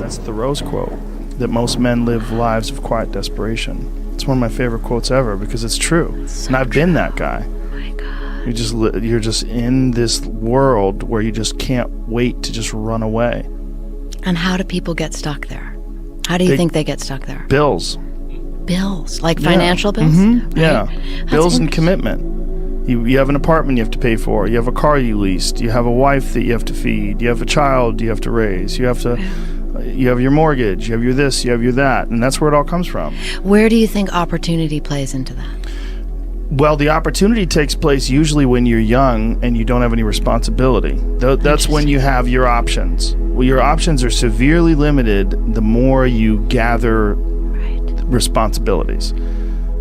That's Thoreau's quote, that most men live lives of quiet desperation. It's one of my favorite quotes ever because it's true. And I've been that guy. Oh my God. You're just in this world where you just can't wait to just run away. And how do people get stuck there? How do you think they get stuck there? Bills. Bills, like financial bills? Mm-hmm. Right? Yeah. That's Bills and interesting. commitment. You have an apartment you have to pay for. You have a car you leased. You have a wife that you have to feed. You have a child you have to raise. You have your mortgage. You have your this. You have your that. And that's where it all comes from. Where do you think opportunity plays into that? Well, the opportunity takes place usually when you're young and you don't have any responsibility. That's when you have your options. Well, your options are severely limited the more you gather responsibilities.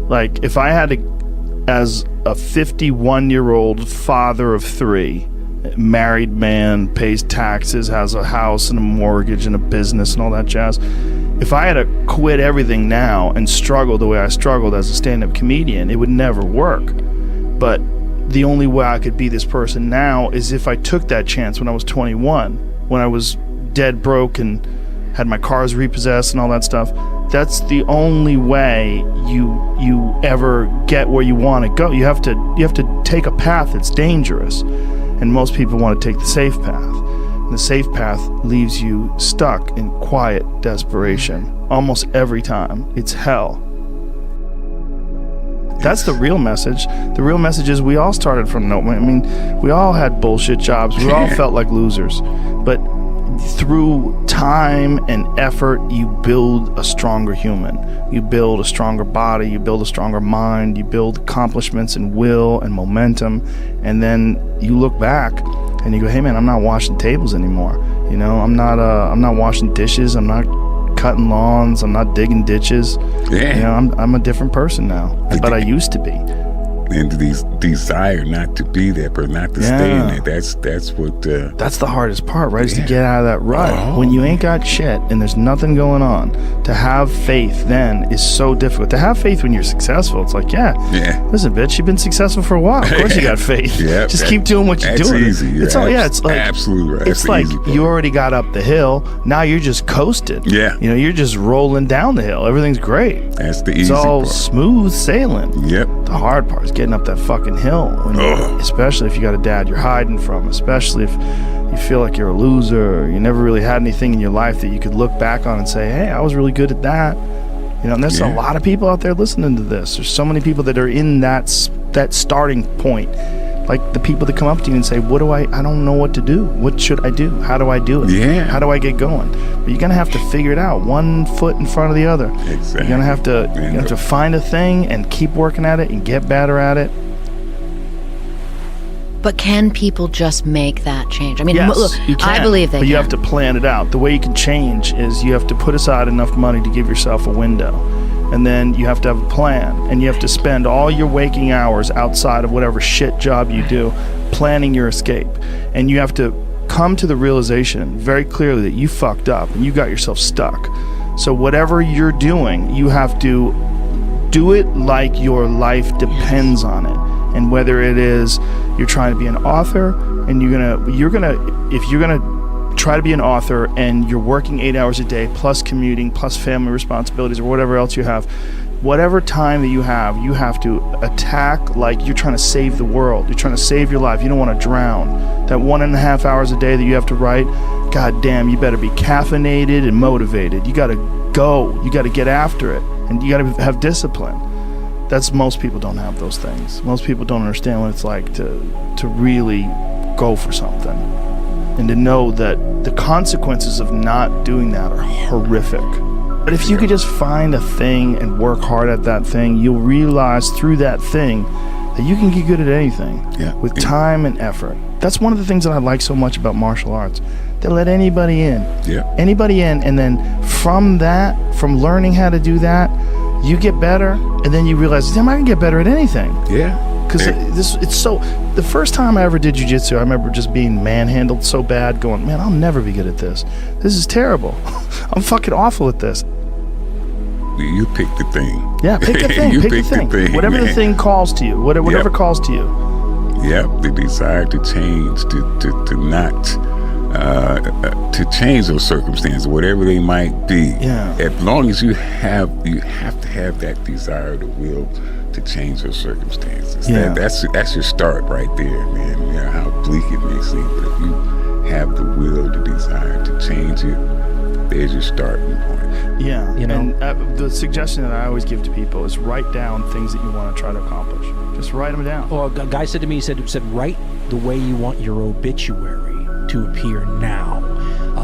Like if I had to, as a 51-year-old father of 3, married man, pays taxes, has a house and a mortgage and a business and all that jazz, if I had to quit everything now and struggle the way I struggled as a stand-up comedian, it would never work. But the only way I could be this person now is if I took that chance when I was 21, when I was dead broke and had my cars repossessed and all that stuff. That's the only way you ever get where you want to go. You have to take a path that's dangerous, and most people want to take the safe path. And the safe path leaves you stuck in quiet desperation almost every time. It's hell. That's the real message. The real message is we all started from nowhere. I mean, we all had bullshit jobs. We all felt like losers. But through time and effort, you build a stronger human. You build a stronger body. You build a stronger mind. You build accomplishments and will and momentum. And then you look back and you go, hey man, I'm not washing tables anymore. You know, I'm not washing dishes. I'm not cutting lawns. I'm not digging ditches. Yeah. You know, I'm a different person now. But I used to be. And these desire not to be that person, not to stay in it. That's what. That's the hardest part, right? Is to get out of that rut. When you ain't got shit and there's nothing going on, to have faith then is so difficult. To have faith when you're successful, it's like, listen, bitch, you've been successful for a while. Of course you got faith. Just keep doing what you're doing. That's easy. It's it's like absolutely right. It's like you already got up the hill. Now you're just coasted. Yeah. You know, you're just rolling down the hill. Everything's great. That's the easy It's all part. smooth sailing. Yep. The hard part is getting up that fucking hill. Especially if you got a dad you're hiding from. Especially if you feel like you're a loser. Or you never really had anything in your life that you could look back on and say, hey, I was really good at that. You know, and there's a lot of people out there listening to this. There's so many people that are in that starting point. Like the people that come up to you and say, I don't know what to do. What should I do? How do I do it? Yeah. How do I get going? But you're going to have to figure it out, one foot in front of the other. Exactly. You're going to have to find a thing and keep working at it and get better at it. But can people just make that change? I mean, Yes, look, you can, I believe they but can. you have to plan it out. The way you can change is you have to put aside enough money to give yourself a window. And then you have to have a plan. And you have to spend all your waking hours outside of whatever shit job you do planning your escape. And you have to come to the realization very clearly that you fucked up and you got yourself stuck. So whatever you're doing, you have to do it like your life depends on it. And whether it is you're trying to be an author and if you're gonna try to be an author and you're working 8 hours a day plus commuting plus family responsibilities or whatever else you have, whatever time that you have to attack like you're trying to save the world. You're trying to save your life. You don't want to drown. That 1.5 hours a day that you have to write, god damn, you better be caffeinated and motivated. You gotta go. You gotta get after it. And you gotta have discipline. Most people don't have those things. Most people don't understand what it's like to really go for something. And to know that the consequences of not doing that are horrific. But if you could just find a thing and work hard at that thing, you'll realize through that thing that you can get good at anything with time and effort. That's one of the things that I like so much about martial arts. They let anybody in. Anybody in, and then from learning how to do that, you get better, and then you realize, damn, I can get better at anything. Because it's so. The first time I ever did jiu-jitsu, I remember just being manhandled so bad, going, man, I'll never be good at this. This is terrible. I'm fucking awful at this. You pick the thing. Yeah, pick the thing. pick the thing. Whatever the thing calls to you. Whatever calls to you. Yep, the desire to change, to not to change those circumstances, whatever they might be. Yeah. As long as you have to have that desire, the will to change those circumstances. Yeah. That's your start right there, man. You know, how bleak it may seem, but if you have the will, the desire to change it, there's your starting point. Yeah, You know? and the suggestion that I always give to people is write down things that you want to try to accomplish. Just write them down. Well, a guy said to me, he said, write the way you want your obituary to appear now.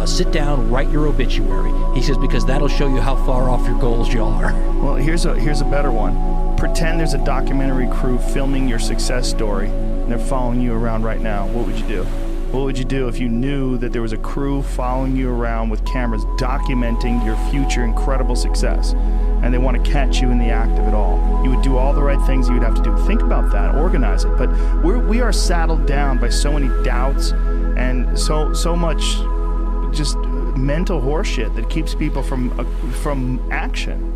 Sit down, write your obituary. He says, because that'll show you how far off your goals you are. Well, here's a better one. Pretend there's a documentary crew filming your success story, and they're following you around right now. What would you do? What would you do if you knew that there was a crew following you around with cameras documenting your future incredible success, and they want to catch you in the act of it all? You would do all the right things you would have to do. Think about that, organize it. But we are saddled down by so many doubts and so much just mental horseshit that keeps people from action.